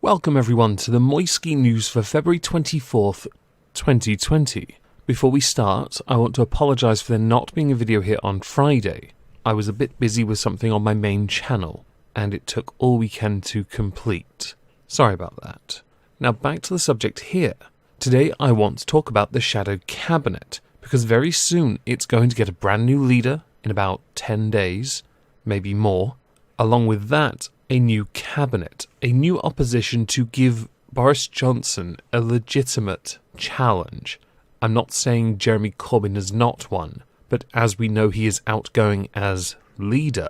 Welcome everyone to the Moisky News for February 24th, 2020. Before we start, I want to apologise for there not being a video here on Friday. I was a bit busy with something on my main channel, and it took all weekend to complete. Sorry about that. Now back to the subject here. Today I want to talk about the Shadow Cabinet, because very soon it's going to get a brand new leader in about 10 days, maybe more. Along with that, a new cabinet, a new opposition to give Boris Johnson a legitimate challenge. I'm not saying Jeremy Corbyn is not one, but as we know he is outgoing as leader,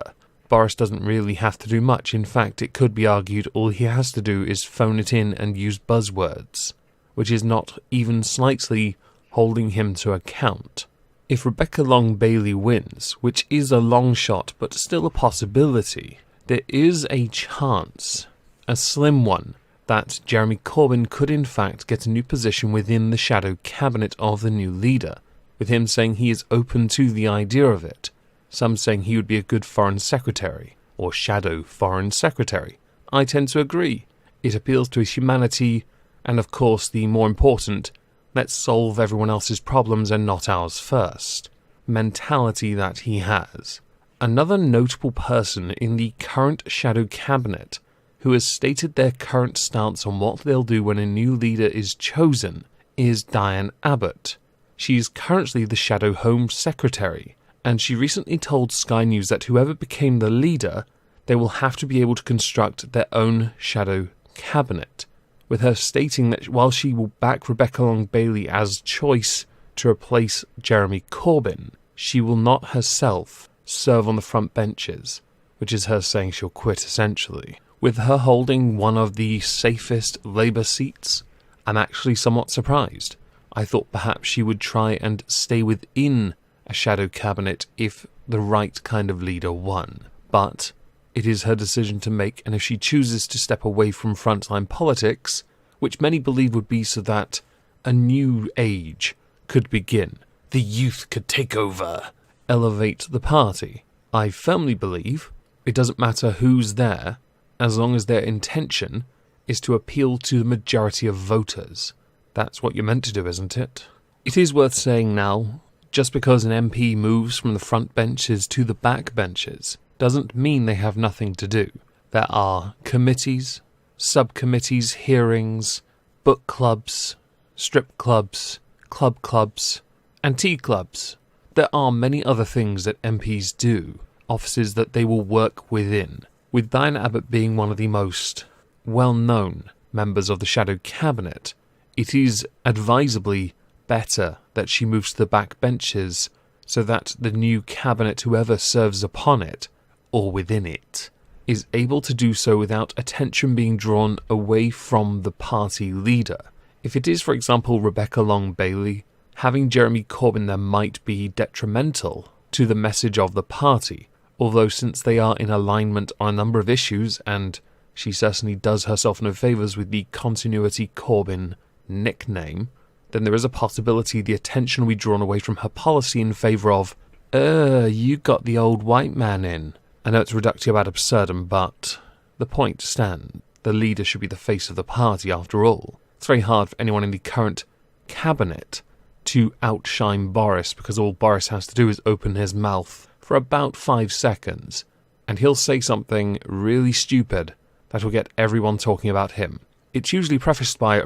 Boris doesn't really have to do much. In fact, it could be argued all he has to do is phone it in and use buzzwords, which is not even slightly holding him to account. If Rebecca Long-Bailey wins, which is a long shot but still a possibility, there is a chance, a slim one, that Jeremy Corbyn could in fact get a new position within the shadow cabinet of the new leader, with him saying he is open to the idea of it. Some saying he would be a good foreign secretary, or shadow foreign secretary. I tend to agree. It appeals to his humanity, and of course the more important, let's solve everyone else's problems and not ours first, mentality that he has. Another notable person in the current shadow cabinet who has stated their current stance on what they'll do when a new leader is chosen is Diane Abbott. She is currently the Shadow Home Secretary, and she recently told Sky News that whoever became the leader, they will have to be able to construct their own shadow cabinet, with her stating that while she will back Rebecca Long-Bailey as choice to replace Jeremy Corbyn, she will not herself serve on the front benches, which is her saying she'll quit essentially. With her holding one of the safest Labour seats, I'm actually somewhat surprised. I thought perhaps she would try and stay within a shadow cabinet if the right kind of leader won. But it is her decision to make, and if she chooses to step away from frontline politics, which many believe would be so that a new age could begin, the youth could take over, elevate the party, I firmly believe it doesn't matter who's there, as long as their intention is to appeal to the majority of voters. That's what you're meant to do, isn't it? It is worth saying now, just because an MP moves from the front benches to the back benches doesn't mean they have nothing to do. There are committees, subcommittees, hearings, book clubs, strip clubs, clubs, and tea clubs. There are many other things that MPs do, offices that they will work within. With Diane Abbott being one of the most well-known members of the Shadow Cabinet, it is advisably better that she moves to the back benches so that the new cabinet, whoever serves upon it, or within it, is able to do so without attention being drawn away from the party leader. If it is, for example, Rebecca Long-Bailey, having Jeremy Corbyn there might be detrimental to the message of the party, although since they are in alignment on a number of issues, and she certainly does herself no favours with the Continuity Corbyn nickname, then there is a possibility the attention will be drawn away from her policy in favour of, you got the old white man in. I know it's reductio ad absurdum, but the point stands. The leader should be the face of the party after all. It's very hard for anyone in the current cabinet to outshine Boris, because all Boris has to do is open his mouth for about 5 seconds, and he'll say something really stupid that will get everyone talking about him. It's usually prefaced by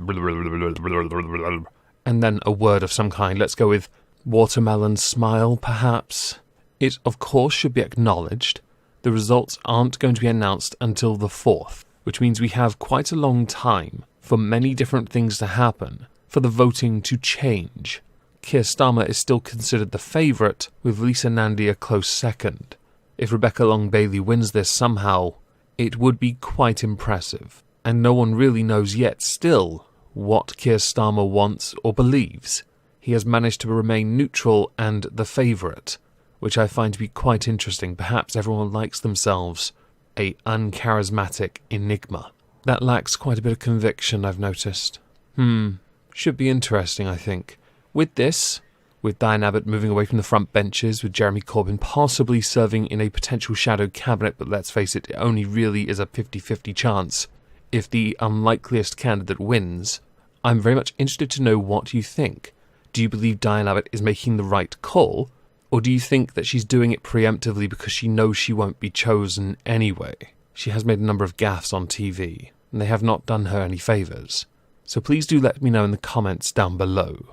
and then a word of some kind. Let's go with watermelon smile, perhaps. It, of course, should be acknowledged. The results aren't going to be announced until the 4th, which means we have quite a long time for many different things to happen, for the voting to change. Keir Starmer is still considered the favourite, with Lisa Nandy a close second. If Rebecca Long-Bailey wins this somehow, it would be quite impressive, and no one really knows yet still what Keir Starmer wants or believes. He has managed to remain neutral and the favourite, which I find to be quite interesting. Perhaps everyone likes themselves a uncharismatic enigma. That lacks quite a bit of conviction, I've noticed. Should be interesting, I think. With this, with Diane Abbott moving away from the front benches, with Jeremy Corbyn possibly serving in a potential shadow cabinet, but let's face it, it only really is a 50-50 chance. if the unlikeliest candidate wins, I'm very much interested to know what you think. Do you believe Diane Abbott is making the right call, or do you think that she's doing it preemptively because she knows she won't be chosen anyway? She has made a number of gaffes on TV, and they have not done her any favours. So please do let me know in the comments down below.